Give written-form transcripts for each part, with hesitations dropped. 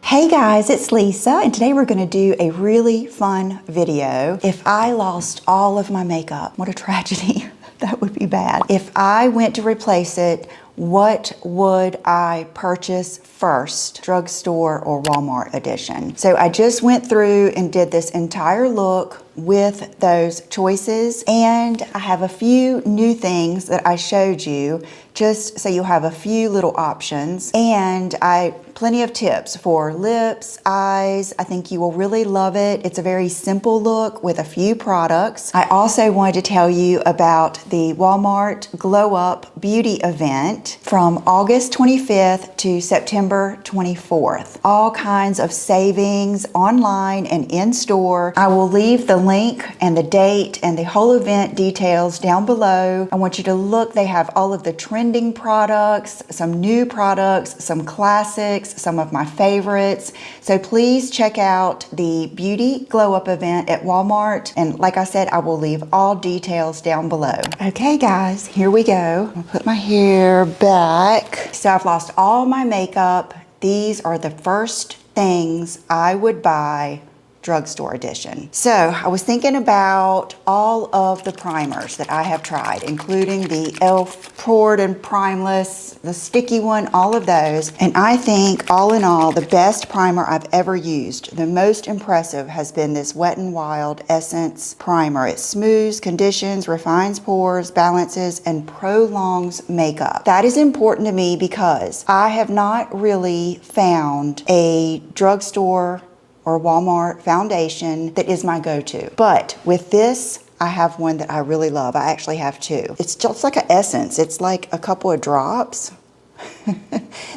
Hey guys, it's Lisa, and today we're going to do a really fun video. If I lost all of my makeup, what a tragedy. That would be bad. If I went to replace it, what would I purchase first, drugstore or Walmart edition? So I just went through and did this entire look with those choices, and I have a few new things that I showed you just so you'll have a few little options, and plenty of tips for lips, eyes. I think you will really love it. It's a very simple look with a few products. I also wanted to tell you about the Walmart Glow Up Beauty event from August 25th to September 24th. All kinds of savings online and in store. I will leave the link and the date and the whole event details down below. I want you to look. They have all of the trending products, some new products, some classics, some of my favorites. So please check out the Beauty Glow Up event at Walmart. And like I said, I will leave all details down below. Okay guys, here we go. I'll put my hair back. So I've lost all my makeup. These are the first things I would buy drugstore edition. So I was thinking about all of the primers that I have tried, including the e.l.f. Poured and Primeless, the sticky one, all of those. And I think all in all, the best primer I've ever used, the most impressive, has been this Wet n Wild Essence Primer. It smooths, conditions, refines pores, balances, and prolongs makeup. That is important to me because I have not really found a drugstore or Walmart foundation that is my go-to. But with this, I have one that I really love. I actually have two. It's just like an essence. It's like a couple of drops.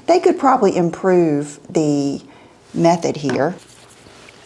They could probably improve the method here.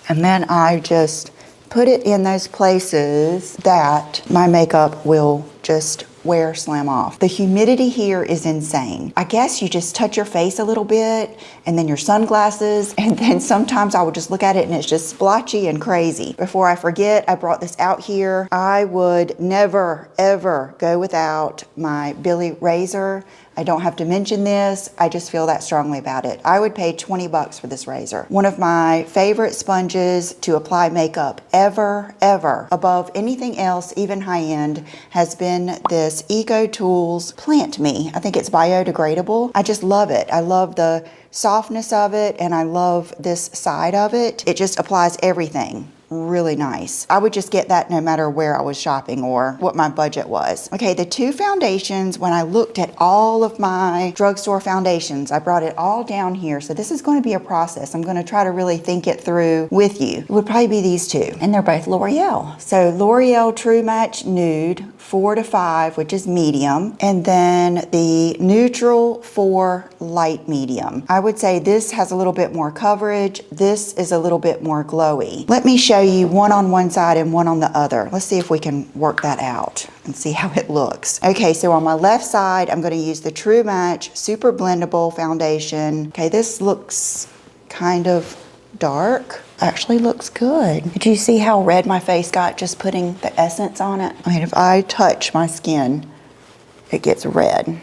And then I just put it in those places that my makeup will just wear slam off. The humidity here is insane. I guess you just touch your face a little bit and then your sunglasses, and then sometimes I will just look at it and it's just splotchy and crazy. Before I forget, I brought this out here. I would never ever go without my Billy razor. I don't have to mention this. I just feel that strongly about it. I would pay 20 bucks for this razor. One of my favorite sponges to apply makeup ever, above anything else, even high end, has been this Eco Tools Plant Me. I think it's biodegradable. I just love it. I love the softness of it, and I love this side of it. It just applies everything. Really nice. I would just get that no matter where I was shopping or what my budget was. Okay, the two foundations, when I looked at all of my drugstore foundations, I brought it all down here. So this is going to be a process. I'm going to try to really think it through with you. It would probably be these two, and they're both L'Oreal. So L'Oreal True Match Nude 4 to 5, which is medium, and then the Neutral 4 light medium. I would say this has a little bit more coverage. This is a little bit more glowy. Let me show you one on one side and one on the other. Let's see if we can work that out and see how it looks. Okay, so on my left side, I'm going to use the True Match Super Blendable Foundation. Okay, this looks kind of dark. Actually looks good. Did you see how red my face got just putting the essence on it? I mean, if I touch my skin, it gets red.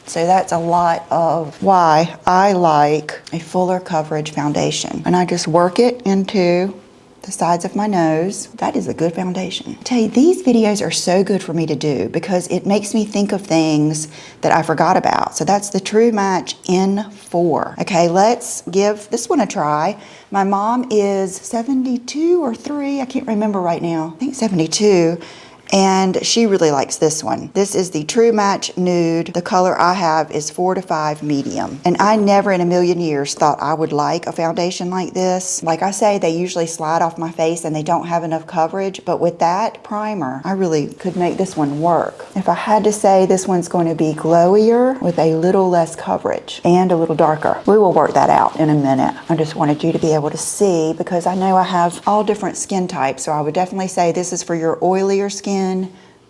So that's a lot of why I like a fuller coverage foundation. And I just work it into the sides of my nose. That is a good foundation. I tell you, these videos are so good for me to do because it makes me think of things that I forgot about. So that's the True Match N4. Okay, let's give this one a try. My mom is 72 or 3, I can't remember right now. I think 72. And she really likes this one. This is the True Match Nude. The color I have is 4 to 5 medium. And I never in a million years thought I would like a foundation like this. Like I say, they usually slide off my face and they don't have enough coverage. But with that primer, I really could make this one work. If I had to say, this one's going to be glowier with a little less coverage and a little darker. We will work that out in a minute. I just wanted you to be able to see because I know I have all different skin types. So I would definitely say this is for your oilier skin.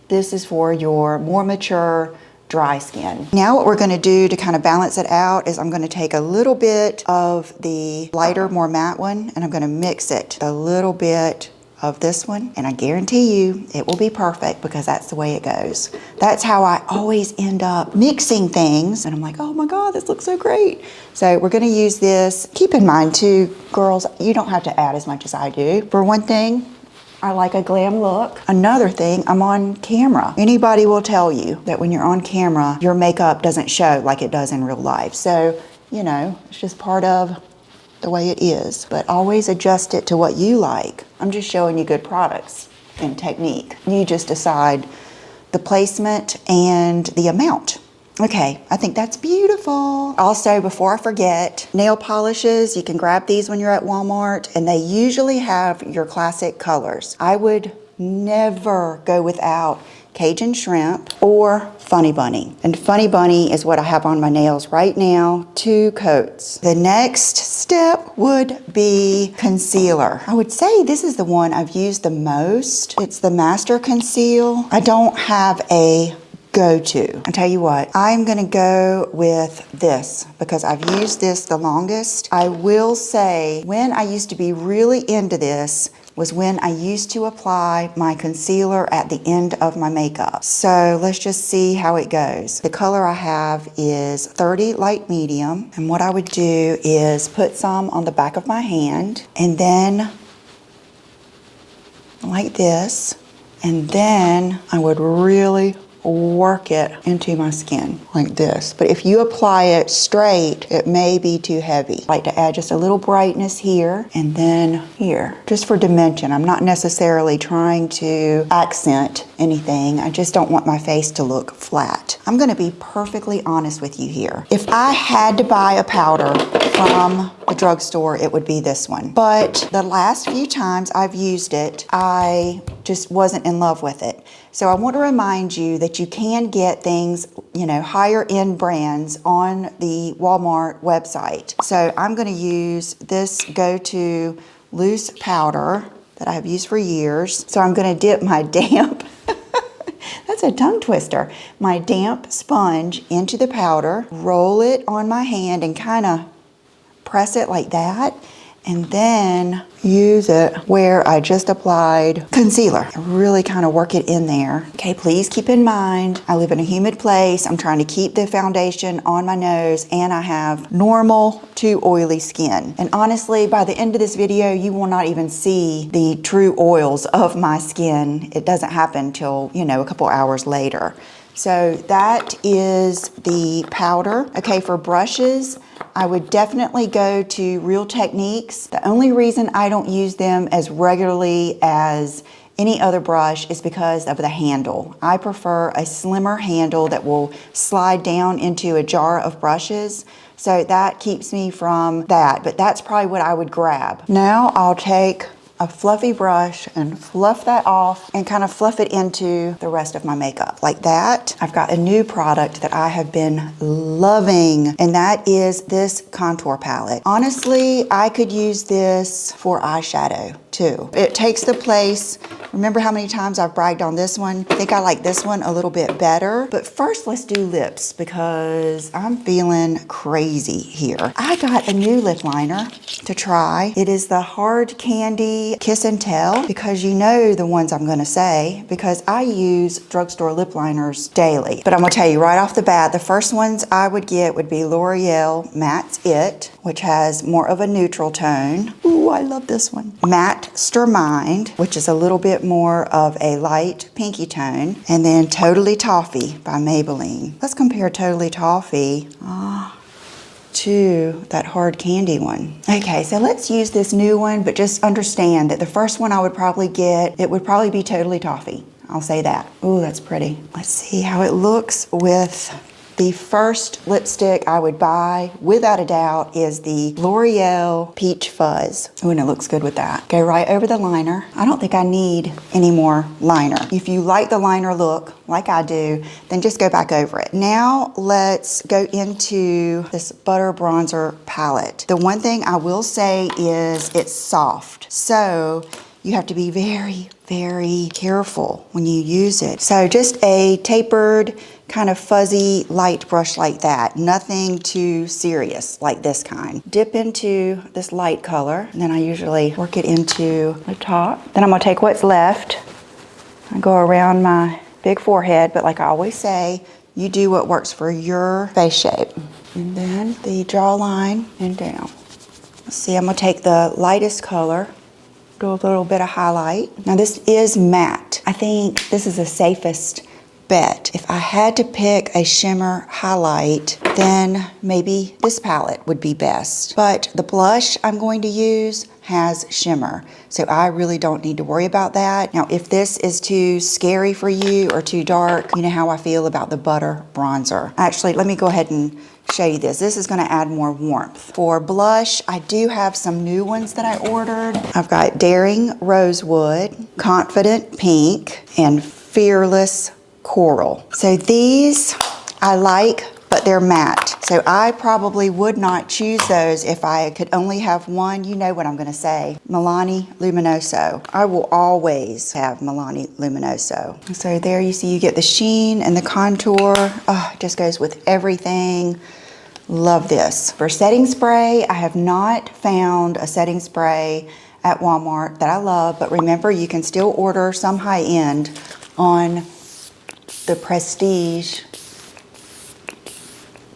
This is for your more mature, dry skin. Now what we're going to do to kind of balance it out is I'm going to take a little bit of the lighter, more matte one, and I'm going to mix it a little bit of this one, and I guarantee you it will be perfect because that's the way it goes. That's how I always end up mixing things, and I'm like, oh my God, this looks so great. So we're gonna use this. Keep in mind too, girls, you don't have to add as much as I do. For one thing, I like a glam look. Another thing, I'm on camera. Anybody will tell you that when you're on camera, your makeup doesn't show like it does in real life. So, you know, it's just part of the way it is. But always adjust it to what you like. I'm just showing you good products and technique. You just decide the placement and the amount. Okay, I think that's beautiful. Also, before I forget, nail polishes, you can grab these when you're at Walmart, and they usually have your classic colors. I would never go without Cajun Shrimp or Funny Bunny. And Funny Bunny is what I have on my nails right now, 2 coats. The next step would be concealer. I would say this is the one I've used the most. It's the Master Conceal. I don't have a go-to. I'll tell you what, I'm gonna go with this because I've used this the longest. I will say, when I used to be really into this was when I used to apply my concealer at the end of my makeup. So let's just see how it goes. The color I have is 30 light medium, and what I would do is put some on the back of my hand, and then like this, and then I would really work it into my skin like this. But if you apply it straight, it may be too heavy. I like to add just a little brightness here and then here, just for dimension. I'm not necessarily trying to accent anything. I just don't want my face to look flat. I'm gonna be perfectly honest with you here. If I had to buy a powder from the drugstore, it would be this one. But the last few times I've used it, I just wasn't in love with it. So I want to remind you that you can get things, you know, higher end brands on the Walmart website. So I'm going to use this go-to loose powder that I have used for years. So I'm going to dip my damp, that's a tongue twister, my damp sponge into the powder, roll it on my hand and kind of press it like that, and then use it where I just applied concealer. Really kind of work it in there. Okay, please keep in mind, I live in a humid place. I'm trying to keep the foundation on my nose, and I have normal to oily skin. And honestly, by the end of this video, you will not even see the true oils of my skin. It doesn't happen till, you know, a couple hours later. So that is the powder. Okay, for brushes, I would definitely go to Real Techniques. The only reason I don't use them as regularly as any other brush is because of the handle. I prefer a slimmer handle that will slide down into a jar of brushes. So that keeps me from that, but that's probably what I would grab. Now I'll take a fluffy brush and fluff that off and kind of fluff it into the rest of my makeup like that. I've got a new product that I have been loving, and that is this contour palette. Honestly, I could use this for eyeshadow too. It takes the place. Remember how many times I've bragged on this one? I think I like this one a little bit better. But first, let's do lips because I'm feeling crazy here. I got a new lip liner to try. It is the Hard Candy Kiss and Tell, because you know the ones I'm gonna say, because I use drugstore lip liners daily. But I'm gonna tell you right off the bat, the first ones I would get would be L'Oreal Matte's It, which has more of a neutral tone. Ooh, I love this one. Matte Stermind, which is a little bit more of a light pinky tone. And then Totally Toffee by Maybelline. Let's compare Totally Toffee to that Hard Candy one. Okay, so let's use this new one, but just understand that the first one I would probably get, it would probably be Totally Toffee. I'll say that. Ooh, that's pretty. Let's see how it looks with the first lipstick I would buy, without a doubt, is the L'Oreal Peach Fuzz. Ooh, and it looks good with that. Go right over the liner. I don't think I need any more liner. If you like the liner look, like I do, then just go back over it. Now let's go into this Butter Bronzer palette. The one thing I will say is it's soft. So you have to be very, very careful when you use it. So just a tapered, kind of fuzzy, light brush like that. Nothing too serious like this kind. Dip into this light color, and then I usually work it into the top. Then I'm gonna take what's left and go around my big forehead, but like I always say, you do what works for your face shape. And then the jawline and down. Let's see, I'm gonna take the lightest color, do a little bit of highlight. Now this is matte. I think this is the safest bet. If I had to pick a shimmer highlight, then maybe this palette would be best. But the blush I'm going to use has shimmer, so I really don't need to worry about that. Now, if this is too scary for you or too dark, you know how I feel about the butter bronzer. Actually, let me go ahead and show you this. This is gonna add more warmth. For blush, I do have some new ones that I ordered. I've got Daring Rosewood, Confident Pink, and Fearless Coral. So these I like, but they're matte. So I probably would not choose those if I could only have one. You know what I'm gonna say. Milani Luminoso. I will always have Milani Luminoso. So there you see, you get the sheen and the contour. Oh, it just goes with everything. Love this. For setting spray, I have not found a setting spray at Walmart that I love, but remember, you can still order some high-end on the Prestige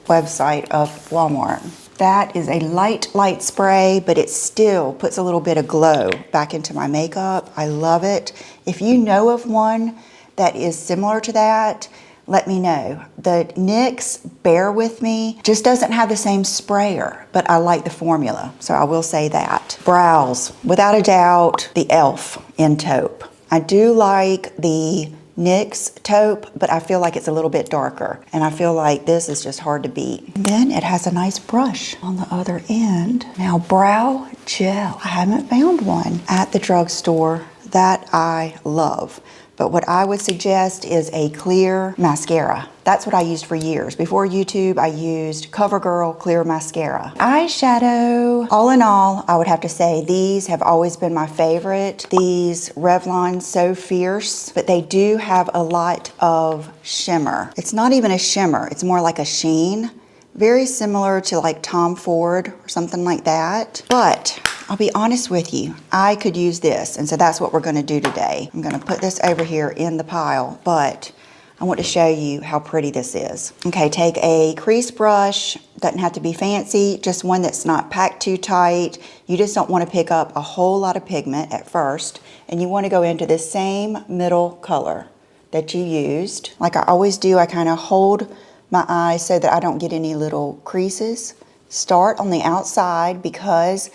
website of Walmart. That is a light spray, but it still puts a little bit of glow back into my makeup. I love it. If you know of one that is similar to that, let me know. The NYX Bear With Me just doesn't have the same sprayer, but I like the formula, so I will say that. Brows, without a doubt, the e.l.f. in taupe. I do like the NYX taupe, but I feel like it's a little bit darker, and I feel like this is just hard to beat. And then it has a nice brush on the other end. Now, brow gel. I haven't found one at the drugstore that I love. But what I would suggest is a clear mascara. That's what I used for years. Before YouTube, I used CoverGirl Clear Mascara. Eyeshadow, all in all, I would have to say these have always been my favorite. These Revlon So Fierce, but they do have a lot of shimmer. It's not even a shimmer, it's more like a sheen. Very similar to like Tom Ford or something like that. But I'll be honest with you, I could use this, and so that's what we're gonna do today. I'm gonna put this over here in the pile, but I want to show you how pretty this is. Okay, take a crease brush, doesn't have to be fancy, just one that's not packed too tight. You just don't wanna pick up a whole lot of pigment at first, and you wanna go into the same middle color that you used. Like I always do, I kinda hold my eyes so that I don't get any little creases. Start on the outside, because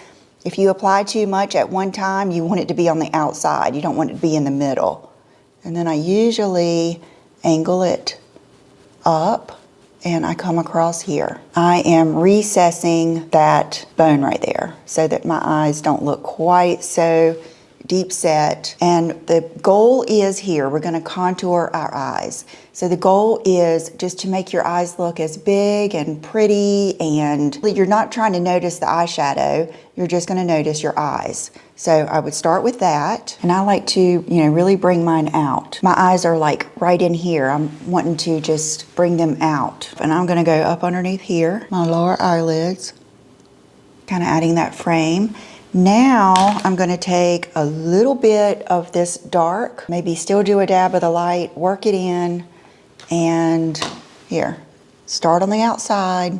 if you apply too much at one time, you want it to be on the outside. You don't want it to be in the middle. And then I usually angle it up and I come across here. I am recessing that bone right there so that my eyes don't look quite so deep set. And the goal is here, we're gonna contour our eyes. So the goal is just to make your eyes look as big and pretty, and you're not trying to notice the eyeshadow, you're just gonna notice your eyes. So I would start with that, and I like to, really bring mine out. My eyes are like right in here. I'm wanting to just bring them out. And I'm gonna go up underneath here, my lower eyelids, kind of adding that frame. Now I'm going to take a little bit of this dark, maybe still do a dab of the light, work it in, and here, start on the outside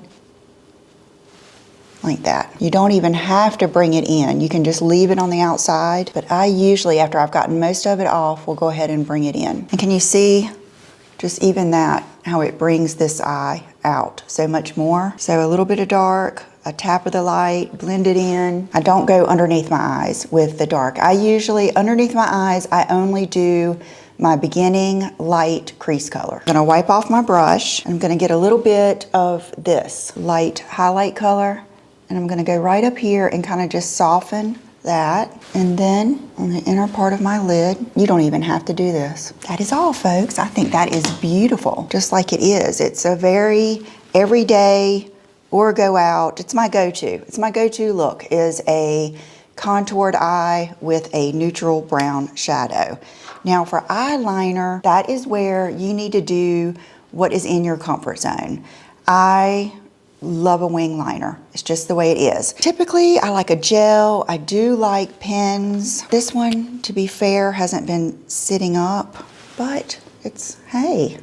like that. You don't even have to bring it in. You can just leave it on the outside, but I usually, after I've gotten most of it off, will go ahead and bring it in. And can you see just even that, how it brings this eye out so much more? So a little bit of dark, a tap of the light, blend it in. I don't go underneath my eyes with the dark. I usually, underneath my eyes, I only do my beginning light crease color. I'm gonna wipe off my brush. I'm gonna get a little bit of this light highlight color, and I'm gonna go right up here and kind of just soften that. And then on the inner part of my lid, you don't even have to do this. That is all, folks. I think that is beautiful, just like it is. It's a very everyday or go out. It's my go-to. It's my go-to look, is a contoured eye with a neutral brown shadow. Now for eyeliner, that is where you need to do what is in your comfort zone. I love a wing liner. It's just the way it is. Typically, I like a gel. I do like pens. This one, to be fair, hasn't been sitting up, but it's, hey,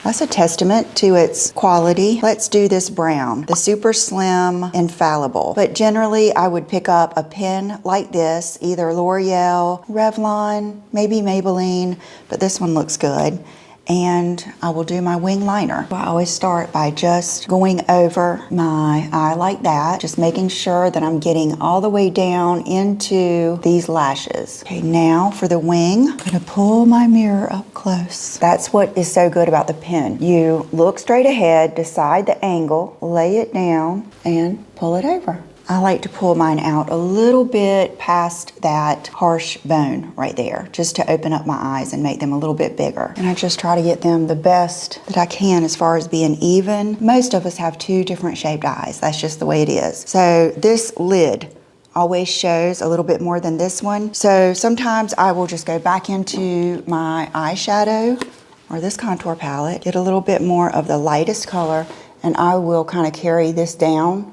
that's a testament to its quality. Let's do this brown, the super slim infallible. But generally, I would pick up a pen like this, either L'Oreal, Revlon, maybe Maybelline, but this one looks good. And I will do my wing liner. I always start by just going over my eye like that, just making sure that I'm getting all the way down into these lashes. Okay, now for the wing, I'm gonna pull my mirror up close. That's what is so good about the pen. You look straight ahead, decide the angle, lay it down, and pull it over. I like to pull mine out a little bit past that harsh bone right there, just to open up my eyes and make them a little bit bigger. And I just try to get them the best that I can as far as being even. Most of us have two different shaped eyes. That's just the way it is. So this lid always shows a little bit more than this one. So sometimes I will just go back into my eyeshadow or this contour palette, get a little bit more of the lightest color, and I will kind of carry this down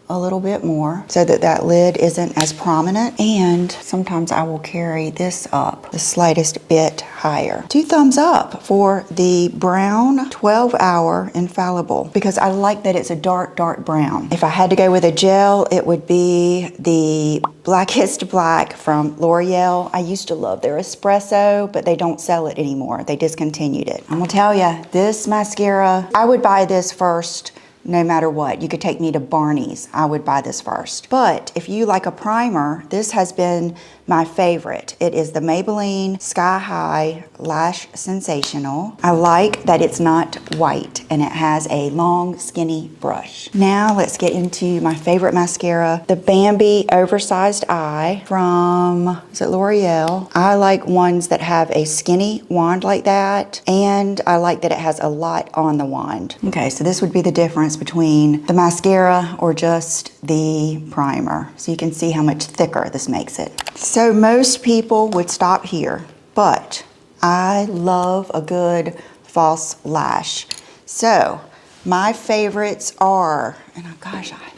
a little bit more so that that lid isn't as prominent. And sometimes I will carry this up the slightest bit higher. 2 thumbs up for the brown 12-hour infallible, because I like that it's a dark, dark brown. If I had to go with a gel, it would be the Blackest Black from L'Oreal. I used to love their espresso, but they don't sell it anymore. They discontinued it. I'm gonna tell you, this mascara, I would buy this first no matter what. You could take me to Barney's, I would buy this first. But if you like a primer, this has been my favorite. It is the Maybelline Sky High Lash Sensational. I like that it's not white and it has a long, skinny brush. Now let's get into my favorite mascara, the Bambi Oversized Eye from, is it L'Oreal? I like ones that have a skinny wand like that, and I like that it has a lot on the wand. Okay, so this would be the difference between the mascara or just the primer. So you can see how much thicker this makes it. So most people would stop here, but I love a good false lash. So my favorites are, and gosh, I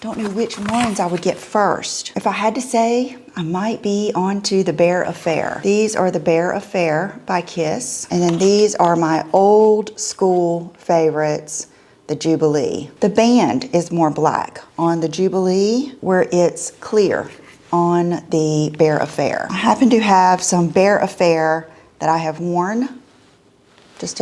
don't know which ones I would get first. If I had to say, I might be onto the Bare Affair. These are the Bare Affair by Kiss. And then these are my old school favorites, the Jubilee. The band is more black on the Jubilee, where it's clear on the Bare Affair. I happen to have some Bare Affair that I have worn, just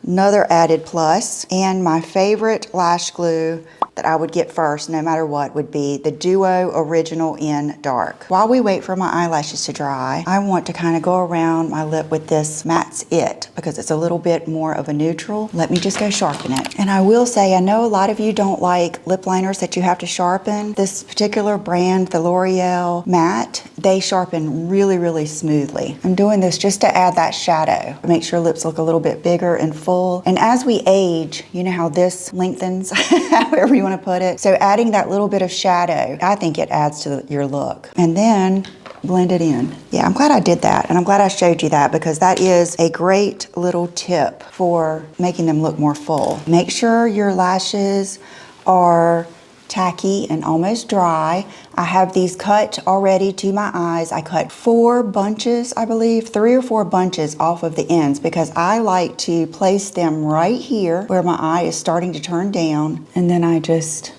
another added plus. And my favorite lash glue that I would get first, no matter what, would be the Duo Original in Dark. While we wait for my eyelashes to dry, I want to kind of go around my lip with this Mattes It, because it's a little bit more of a neutral. Let me just go sharpen it. And I will say, I know a lot of you don't like lip liners that you have to sharpen. This particular brand, the L'Oreal Matte, they sharpen really, really smoothly. I'm doing this just to add that shadow, make sure lips look a little bit bigger and full. And as we age, you know how this lengthens, however you want to put it. So adding that little bit of shadow, I think it adds to your look. And then blend it in. Yeah, I'm glad I did that, and I'm glad I showed you that, because that is a great little tip for making them look more full. Make sure your lashes are tacky and almost dry. I have these cut already to my eyes. I cut 4 bunches, I believe, 3 or 4 bunches off of the ends, because I like to place them right here where my eye is starting to turn down, and then I just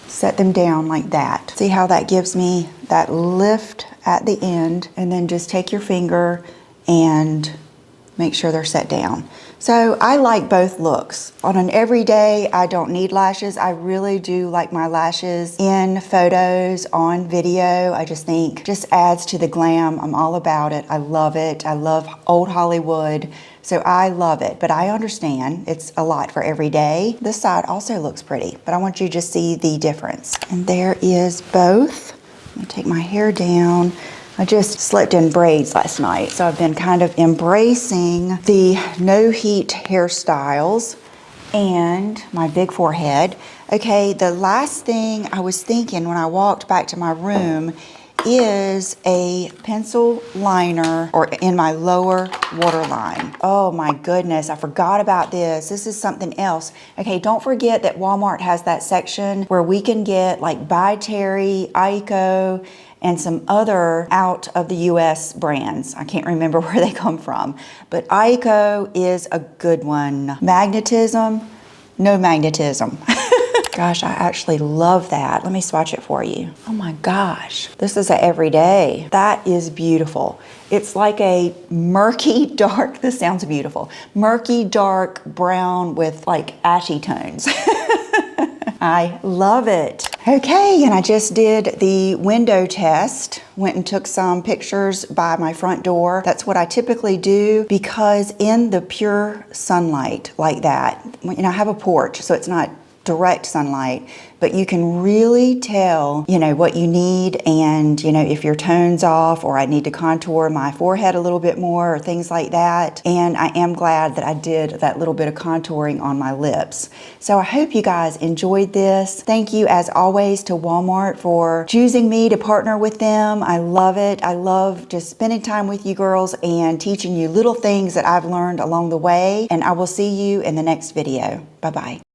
set them down like that. See how that gives me that lift at the end, and then just take your finger and make sure they're set down. So I like both looks. On an everyday, I don't need lashes. I really do like my lashes in photos, on video. I just think just adds to the glam. I'm all about it. I love it. I love old Hollywood. So I love it, but I understand it's a lot for every day. This side also looks pretty, but I want you to just see the difference. And there is both. I'm gonna take my hair down. I just slept in braids last night, so I've been kind of embracing the no heat hairstyles. and my big forehead. Okay, the last thing I was thinking when I walked back to my room is a pencil liner or in my lower waterline. Oh my goodness, I forgot about this. This is something else. Okay, don't forget that Walmart has that section where we can get like By Terry, Aiko, and some other out of the US brands. I can't remember where they come from, but Aiko is a good one. Magnetism, no magnetism. Gosh, I actually love that. Let me swatch it for you. Oh my gosh, this is a everyday. That is beautiful. It's like a murky dark, this sounds beautiful, murky dark brown with like ashy tones. I love it. Okay, and I just did the window test. Went and took some pictures by my front door. That's what I typically do because in the pure sunlight like that, you know, I have a porch, so it's not direct sunlight, but you can really tell, you know, what you need and, you know, if your tone's off or I need to contour my forehead a little bit more or things like that. And I am glad that I did that little bit of contouring on my lips. So I hope you guys enjoyed this. Thank you as always to Walmart for choosing me to partner with them. I love it. I love just spending time with you girls and teaching you little things that I've learned along the way. And I will see you in the next video. Bye-bye.